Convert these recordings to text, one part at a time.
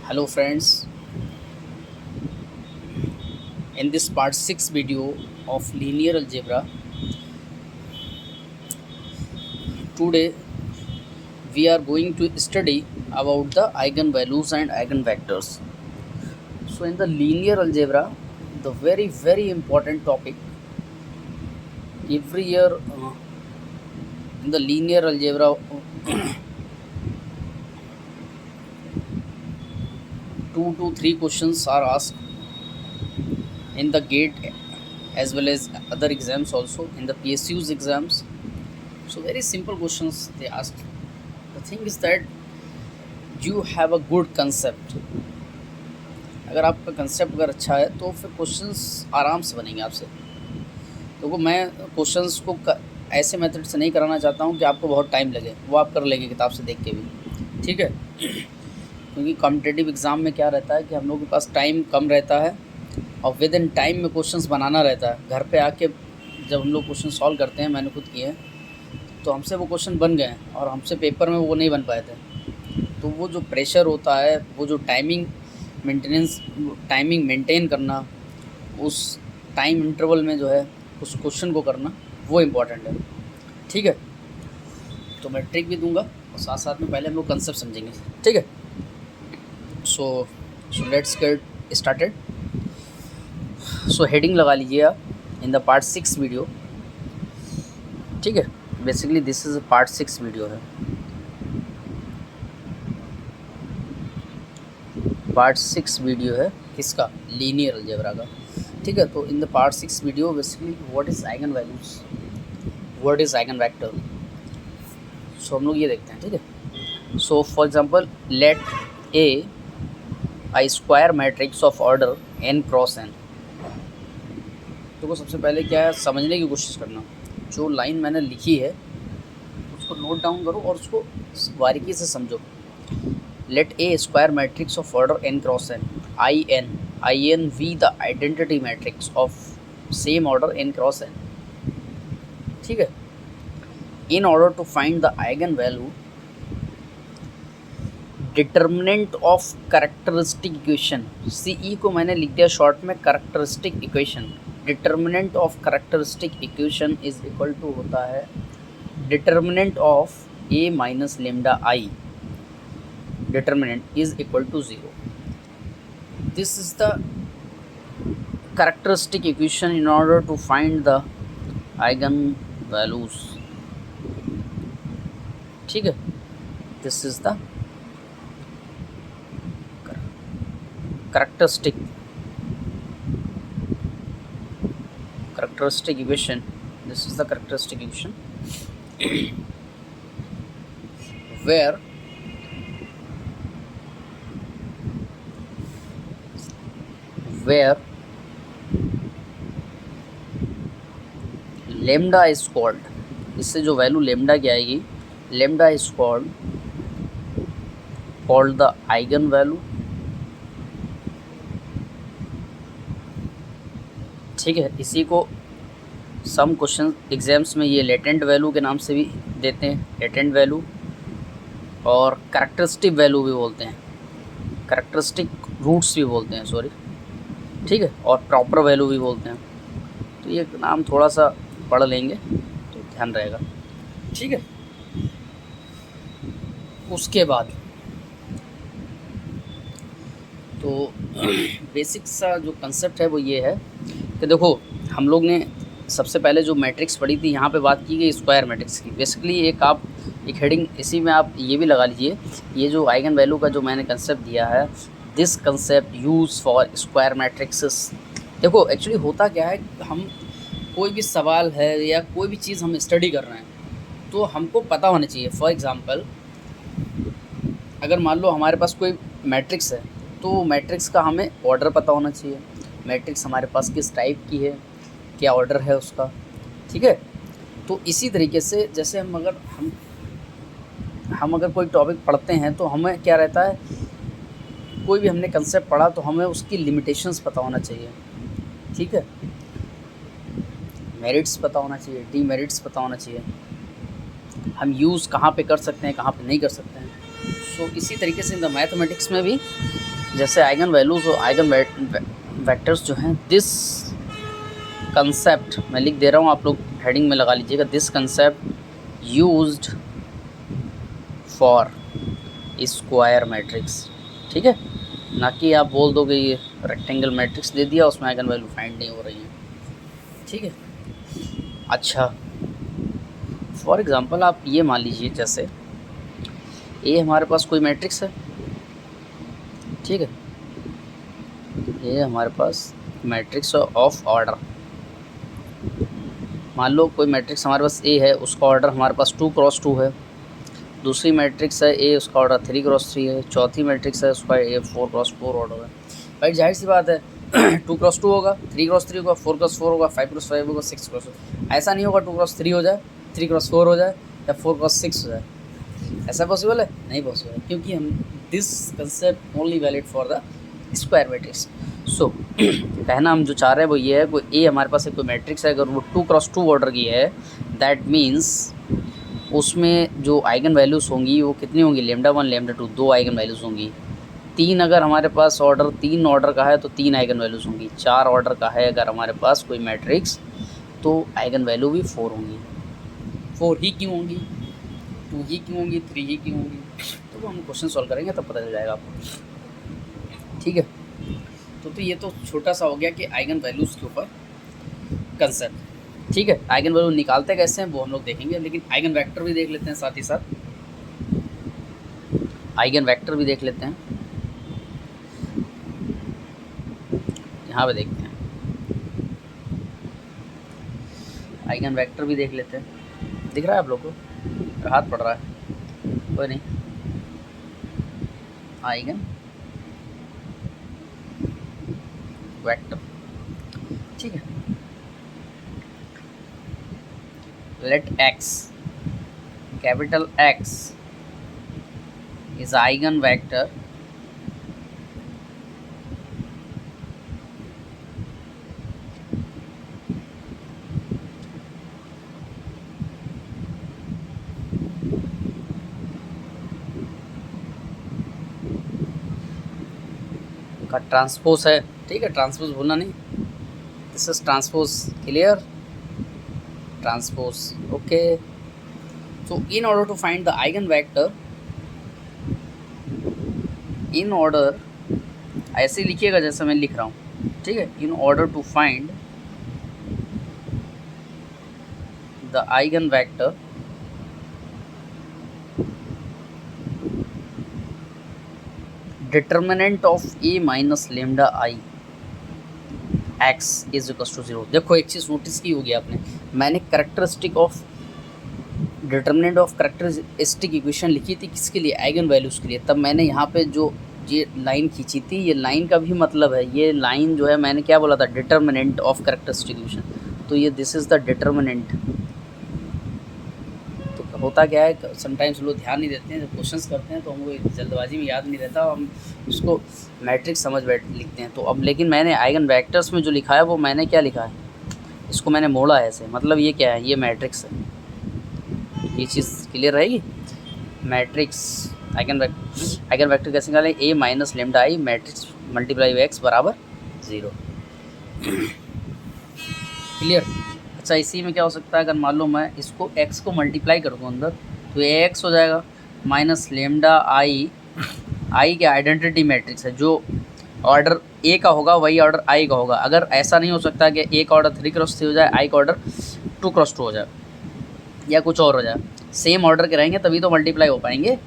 Hello friends, in this part 6 video of linear algebra, today we are going to study about the eigenvalues and eigenvectors. So in the linear algebra, the very important topic every year in the linear algebra 2 to 3 questions are asked in the gate as well as other exams also in the PSU's exams. So very simple questions they ask. The thing is that you have a good concept. अगर आपका concept अगर अच्छा है तो फिर questions आराम से बनेंगे आपसे। देखो मैं क्वेश्चंस को ऐसे मेथड से नहीं कराना चाहता हूँ कि आपको बहुत टाइम लगे, वो आप कर लेंगे किताब से देख के भी, ठीक है। क्योंकि कॉम्पिटिटिव एग्ज़ाम में क्या रहता है कि हम लोग के पास टाइम कम रहता है और विद इन टाइम में क्वेश्चंस बनाना रहता है। घर पे आके जब हम लोग क्वेश्चन सॉल्व करते हैं, मैंने खुद किए हैं, तो हमसे वो क्वेश्चन बन गए हैं और हमसे पेपर में वो नहीं बन पाए थे। तो वो जो प्रेशर होता है, वो जो टाइमिंग मेंटेन करना, उस टाइम इंटरवल में जो है उस क्वेश्चन को करना, वो इम्पॉर्टेंट है, ठीक है। तो मैं ट्रिक भी दूंगा और साथ साथ में पहले हम लोग कंसेप्ट समझेंगे, ठीक है। So let's get started. So heading लगा लीजिए आप इन द पार्ट 6 वीडियो, ठीक है। Basically this is part 6 video है। पार्ट 6 वीडियो है किसका? लीनियर अलजेब्रा का, ठीक है। तो in the part 6 video basically what is eigen values, what is eigen vector, so हम लोग ये देखते हैं, ठीक है। So for example let A I square matrix of order n cross n। तो सबसे पहले क्या है, समझने की कोशिश करना। जो लाइन मैंने लिखी है उसको नोट डाउन करो और उसको बारीकी से समझो। Let A square matrix of order n cross n, in V the identity matrix of same order n cross n, ठीक है। In order to find the eigenvalue, determinant of characteristic equation, CE को मैंने लिख दिया short में characteristic equation. Determinant of characteristic equation is equal to होता है determinant of A minus lambda I, determinant is equal to 0. This is the characteristic equation in order to find the eigenvalues, ठीक है। This is the characteristic equation. This is the characteristic equation where lambda is called, इससे जो value lambda की आएगी, lambda is called the eigen value, ठीक है। इसी को सम क्वेश्चन एग्जाम्स में ये लेटेंट वैल्यू के नाम से भी देते हैं, लेटेंट वैल्यू, और कैरेक्टरिस्टिक वैल्यू भी बोलते हैं, कैरेक्टरिस्टिक रूट्स भी बोलते हैं, सॉरी, ठीक है, और प्रॉपर वैल्यू भी बोलते हैं। तो ये नाम थोड़ा सा पढ़ लेंगे तो ध्यान रहेगा, ठीक है। उसके बाद तो बेसिक सा जो कंसेप्ट है वो ये है कि देखो हम लोग ने सबसे पहले जो मैट्रिक्स पढ़ी थी, यहाँ पे बात की गई स्क्वायर मैट्रिक्स की। बेसिकली एक हेडिंग इसी में आप ये भी लगा लीजिए, ये जो आइगन वैल्यू का जो मैंने कंसेप्ट दिया है, this concept use for square matrixes. देखो एक्चुअली होता क्या है, हम कोई भी सवाल है या कोई भी चीज़ हम स्टडी कर रहे हैं तो हमको पता होना चाहिए। फॉर एग्ज़ाम्पल अगर मान लो हमारे पास कोई मैट्रिक्स है तो मैट्रिक्स का हमें ऑर्डर पता होना चाहिए, मैट्रिक्स हमारे पास किस टाइप की है, क्या ऑर्डर है उसका, ठीक है। तो इसी तरीके से जैसे हम अगर कोई टॉपिक पढ़ते हैं तो हमें क्या रहता है, कोई भी हमने कंसेप्ट पढ़ा तो हमें उसकी लिमिटेशंस पता होना चाहिए, ठीक है। मेरिट्स पता होना चाहिए, डीमेरिट्स पता होना चाहिए, हम यूज़ कहाँ पे कर सकते हैं, कहाँ पे नहीं कर सकते हैं। सो इसी तरीके से इन द मैथमेटिक्स में भी जैसे आइगन वैल्यूज और आइगन वेक्टर्स जो हैं, दिस कंसेप्ट मैं लिख दे रहा हूँ, आप लोग हेडिंग में लगा लीजिएगा, this concept used for square matrix. ठीक है, ना कि आप बोल दो कि ये रेक्टेंगल मैट्रिक्स दे दिया, उसमें आइगन वैल्यू फाइंड नहीं हो रही है। ठीक है, अच्छा फॉर एग्ज़ाम्पल आप ये मान लीजिए, जैसे ए हमारे पास कोई मैट्रिक्स है। ठीक है, ये हमारे पास मैट्रिक्स ऑफ ऑर्डर, मान लो कोई मैट्रिक्स हमारे पास ए है, उसका ऑर्डर हमारे पास 2x2 है। दूसरी मैट्रिक्स है ए, उसका ऑर्डर 3x3 है। चौथी मैट्रिक्स है, उसका ए 4x4 ऑर्डर है। भाई जाहिर सी बात है 2x2 होगा, 3x3 होगा, 4x4 होगा, 5x5 होगा, 6x। ऐसा नहीं होगा 2x3 हो जाए, 3x4 हो जाए या 4x6 हो जाए। ऐसा पॉसिबल है? नहीं पॉसिबल है, क्योंकि हम this concept only valid for the square matrix. So कहना हम जो चाह रहे हैं वो ये है, कोई ए हमारे पास एक कोई मैट्रिक्स है, अगर वो 2x2 ऑर्डर की है, दैट मीन्स उसमें जो आइगन वैल्यूज़ होंगी वो कितनी होंगी, λ1 λ2, 2 आइगन वैल्यूज़ होंगी। 3 अगर हमारे पास ऑर्डर 3 ऑर्डर का है तो 3 आइगन वैल्यूज़ होंगी। 4 ऑर्डर का है अगर हमारे पास कोई मैट्रिक्स, तो आइगन वैल्यू भी 4 होंगी। 4 ही क्यों होंगी, 2 ही क्यों होंगी, 3 ही क्यों होंगी, तो वो हम क्वेश्चन सॉल्व करेंगे तब पता चल जाएगा आपको। ठीक है, तो ये तो छोटा सा हो गया कि आइगन वैल्यूज़ के ऊपर कंसेप्ट। ठीक है, आइगन वैल्यू निकालते कैसे हैं वो हम लोग देखेंगे, लेकिन आइगन वेक्टर भी देख लेते हैं, साथ ही साथ आइगन वेक्टर भी देख लेते हैं। यहाँ पे देखते हैं, आइगन वेक्टर भी देख लेते हैं। दिख रहा है आप लोग को, हाथ पड़ रहा है, कोई नहीं। आइगन वेक्टर, ठीक है, let x, capital X is eigenvector का ट्रांसपोज है। ठीक है, ट्रांसपोज भूलना नहीं, this is transpose, clear, transpose, okay. So in order to find the eigenvector, in order, ऐसे लिखिएगा जैसे मैं लिख रहा हूँ। ठीक है, in order to find the eigenvector determinant of a minus lambda I x is equals to 0। देखो एक चीज़ नोटिस की होगी आपने, मैंने characteristic of determinant of characteristic equation लिखी थी किसके लिए, आइगन वैल्यूज़ के लिए। तब मैंने यहाँ पे जो ये लाइन खींची थी, ये लाइन का भी मतलब है, ये लाइन जो है मैंने क्या बोला था, डिटर्मिनेंट ऑफ करेक्टरिस्टिक इक्वेशन, तो ये दिस इज़ द डिटर्मिनेंट। तो होता क्या है, समटाइम्स लोग ध्यान नहीं देते हैं, जब क्वेश्चंस करते हैं तो हमको जल्दबाजी में याद नहीं रहता, हम उसको मैट्रिक्स समझ लिखते हैं। तो अब लेकिन मैंने आइगन वेक्टर्स में जो लिखा है वो मैंने क्या लिखा है, इसको मैंने मोड़ा है ऐसे, मतलब ये क्या है, ये मैट्रिक्स है। ये चीज़ क्लियर रहेगी, मैट्रिक्स आइगन वेक्टर कैसे निकालें, A minus lambda I matrix multiply X बराबर 0। क्लियर। अच्छा, इसी में क्या हो सकता है, अगर मान लो मैं इसको x को मल्टीप्लाई कर दूँ अंदर, तो ये x हो जाएगा माइनस लेमडा आई के आइडेंटिटी मैट्रिक्स है, जो ऑर्डर ए का होगा वही ऑर्डर आई का होगा। अगर ऐसा नहीं हो सकता कि ए का ऑर्डर 3x3 हो जाए, आई का ऑर्डर 2x2 हो जाए या कुछ और हो जाए, सेम ऑर्डर के रहेंगे तभी तो मल्टीप्लाई हो पाएंगे।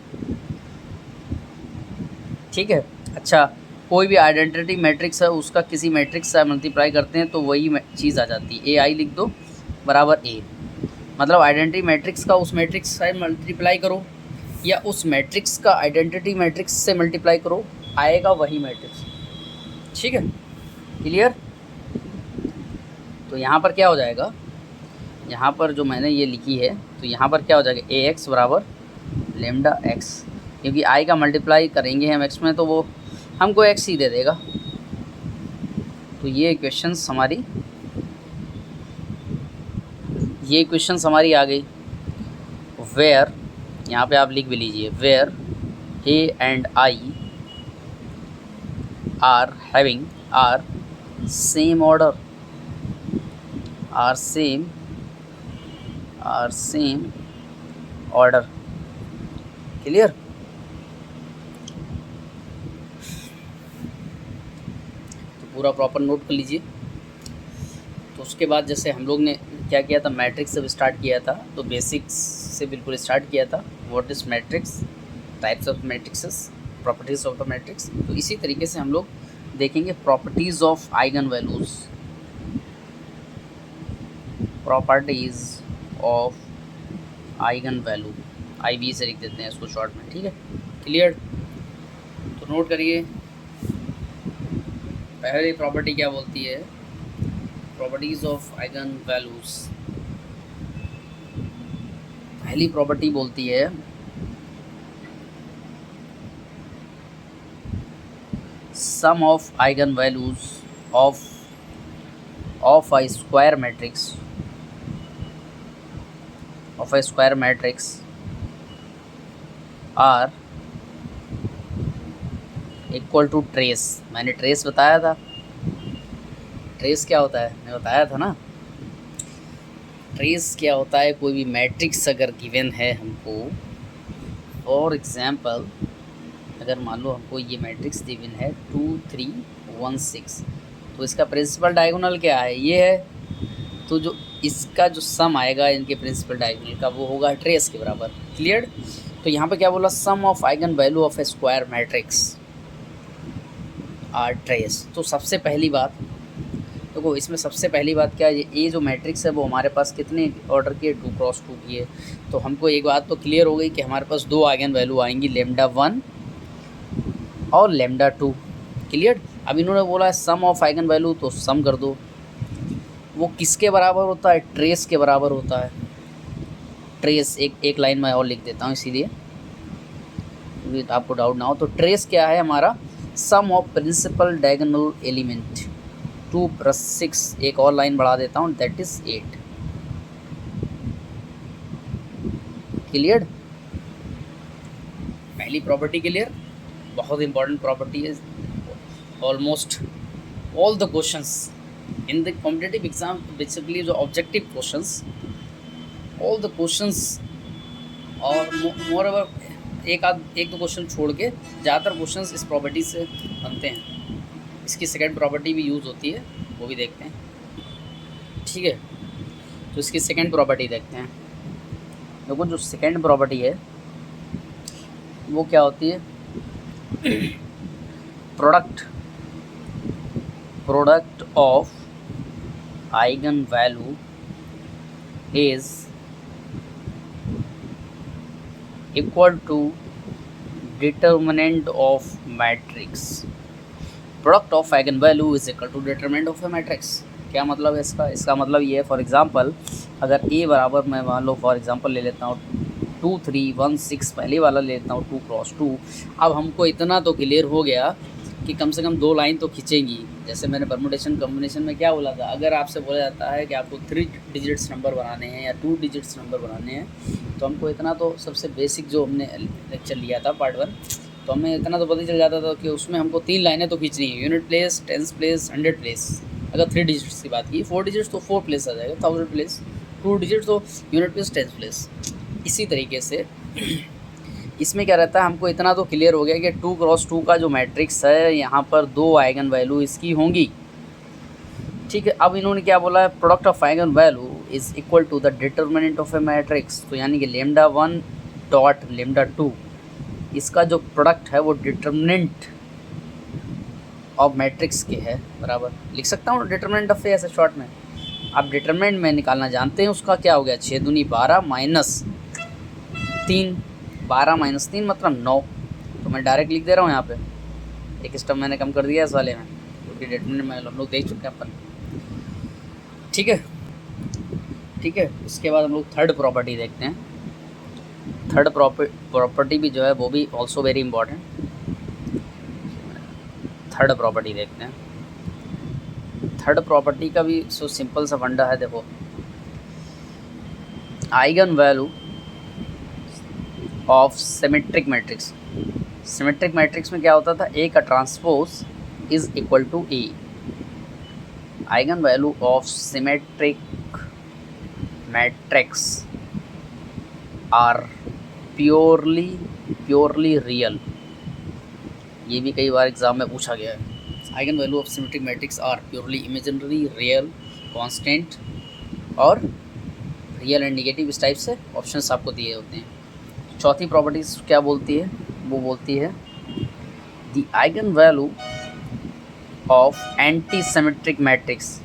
ठीक है, अच्छा कोई भी आइडेंटिटी मैट्रिक्स है उसका किसी मैट्रिक्स से मल्टीप्लाई करते हैं तो वही चीज़ आ जाती है, ए आई लिख दो बराबर ए, मतलब आइडेंटिटी मैट्रिक्स का उस मैट्रिक्स से मल्टीप्लाई करो या उस मैट्रिक्स का आइडेंटिटी मैट्रिक्स से मल्टीप्लाई करो, आएगा वही मैट्रिक्स। ठीक है, क्लियर। तो यहाँ पर क्या हो जाएगा, यहाँ पर जो मैंने ये लिखी है, तो यहाँ पर क्या हो जाएगा, ए एक्स बराबर लेमडा एक्स, क्योंकि आई का मल्टीप्लाई करेंगे हम एक्स में तो वो हमको एक्स ही दे देगा। तो ये इक्वेशंस हमारी आ गई। वेयर, यहाँ पे आप लिख भी लीजिए, where A and I are having are same order, are same order. Clear? तो पूरा प्रॉपर नोट कर लीजिए। तो उसके बाद जैसे हम लोग ने क्या किया था, मैट्रिक्स जब स्टार्ट किया था तो बेसिक्स से बिल्कुल स्टार्ट किया था। What is matrix, types of matrixes, properties of the matrix. तो इसी तरीके से हम लोग देखेंगे properties of eigen values, properties of eigen value, IV से लिख देते हैं इसको शॉर्ट में, ठीक है? क्लियर? तो नोट करिए, पहली प्रॉपर्टी क्या बोलती है, प्रॉपर्टीज़ ऑफ आइगन वैल्यूज़। पहली प्रॉपर्टी बोलती है sum of eigen values of a square matrix, of a square matrix are equal to trace. मैंने ट्रेस बताया था, ट्रेस क्या होता है मैं बताया था ना। ट्रेस क्या होता है, कोई भी मैट्रिक्स अगर गिवन है हमको, फॉर एग्जांपल अगर मान लो हमको ये मैट्रिक्स गिवन है 2 3 1 6, तो इसका प्रिंसिपल डायगोनल क्या है, ये है। तो जो इसका जो सम आएगा इनके प्रिंसिपल डायगोनल का वो होगा ट्रेस के बराबर। क्लियर? तो यहाँ पे क्या बोला, sum of eigen value of a square matrix are trace. तो सबसे पहली बात देखो, इसमें सबसे पहली बात क्या है, ये जो मैट्रिक्स है वो हमारे पास कितने ऑर्डर की है, 2 क्रॉस 2 की है। तो हमको एक बात तो क्लियर हो गई कि हमारे पास 2 आइगन वैल्यू आएंगी, λ1 और λ2। क्लियर? अब इन्होंने बोला है सम ऑफ आइगन वैल्यू, तो सम कर दो। वो किसके बराबर होता है, ट्रेस के बराबर होता है। ट्रेस एक लाइन में और लिख देता हूँ इसीलिए आपको डाउट ना हो। तो ट्रेस क्या है हमारा, sum of principal diagonal element 2 + 6, एक और लाइन बढ़ा देता हूँ, दैट इज़ 8। क्लियर? पहली प्रॉपर्टी क्लियर, बहुत इंपॉर्टेंट प्रॉपर्टी है। Almost all the questions in the competitive exam, basically जो objective questions, all the questions और मोर ओवर एक दो क्वेश्चन छोड़ के ज़्यादातर क्वेश्चंस इस प्रॉपर्टी से बनते हैं। इसकी सेकंड प्रॉपर्टी भी यूज़ होती है, वो भी देखते हैं, ठीक है? तो इसकी सेकंड प्रॉपर्टी देखते हैं। देखो जो सेकंड प्रॉपर्टी है वो क्या होती है, product of eigen value is equal to determinant of matrix. Product of eigen value is equal to determinant of a matrix. क्या मतलब है इसका मतलब ये है, फॉर एग्जांपल अगर ए बराबर, मैं मान लो फॉर एग्जांपल ले लेता हूँ 2 3 1 6, पहले वाला ले लेता हूँ 2 क्रॉस 2। अब हमको इतना तो क्लियर हो गया कि कम से कम 2 लाइन तो खींचेंगी। जैसे मैंने परमुटेशन कॉम्बिनेशन में क्या बोला था, अगर आपसे बोला जाता है कि आपको 3 डिजिट्स नंबर बनाने हैं या 2 डिजिट्स नंबर बनाने हैं, तो हमको इतना तो सबसे बेसिक जो हमने लेक्चर लिया था पार्ट 1, तो हमें इतना तो पता चल जाता था कि उसमें हमको 3 लाइनें तो खींचनी है, unit place, tens place, 100 place. अगर 3 डिजिट्स की बात की, 4 डिजिट्स तो 4 प्लेस आ जाएगा, 1000 प्लेस, 2 डिजिट्स तो यूनिट प्लेस, टेंस प्लेस। इसी तरीके से इसमें क्या रहता है, हमको इतना तो क्लियर हो गया कि 2 क्रॉस 2 का जो मैट्रिक्स है यहाँ पर 2 आइगन वैल्यू इसकी होंगी, ठीक है? अब इन्होंने क्या बोला है, product of eigen value is equal to the determinant of a matrix. तो यानी कि λ1 डॉट λ2, इसका जो प्रोडक्ट है वो डिटर्मिनेंट ऑफ मैट्रिक्स के है बराबर। लिख सकता हूँ डिटर्मिनेंट ऑफ ए ऐसे शॉर्ट में। आप डिटर्मिनेंट में निकालना जानते हैं, उसका क्या हो गया, 6 दूनी 12 माइनस 3, 12 माइनस 3 मतलब 9। तो मैं डायरेक्ट लिख दे रहा हूँ यहाँ पे, एक स्टेप मैंने कम कर दिया इस वाले में, क्योंकि डिटर्मिनेंट में हम लोग देख चुके हैं अपन, ठीक है? ठीक है, इसके बाद हम लोग थर्ड प्रॉपर्टी देखते हैं। थर्ड प्रॉपर्टी भी जो है वो भी also very important. Third property देखते हैं। थर्ड प्रॉपर्टी का भी सो सिंपल सा फंडा है। देखो, eigen value of symmetric matrix. Symmetric matrix में क्या होता था, ए का transpose is equal to A. Eigenvalue of symmetric matrix are purely real. ये भी कई बार एग्जाम में पूछा गया है. Eigen value of symmetric matrix are purely imaginary, real, constant और रियल एंड नेगेटिव. इस टाइप से ऑप्शंस आपको दिए होते हैं. चौथी प्रॉपर्टीज क्या बोलती है? वो बोलती है the eigen value of anti symmetric matrix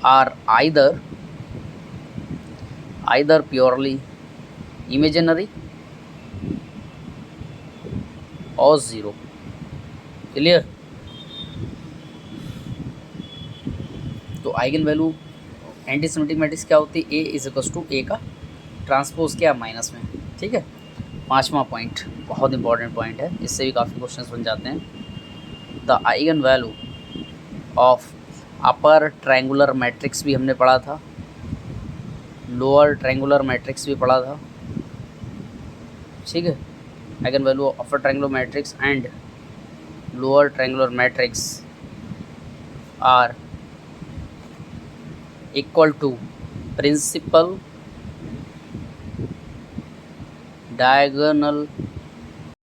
are either purely imaginary और ज़ीरो. क्लियर? तो eigen value anti symmetric matrix क्या होती है? A is equals to A का ट्रांसपोज क्या माइनस में. ठीक है. 5वां पॉइंट बहुत इंपॉर्टेंट पॉइंट है, इससे भी काफ़ी क्वेश्चंस बन जाते हैं. The eigen value of upper triangular matrix भी हमने पढ़ा था, लोअर ट्रायंगुलर मैट्रिक्स भी पढ़ा था. ठीक है. Eigen value of upper triangular matrix and lower triangular matrix are equal to principal diagonal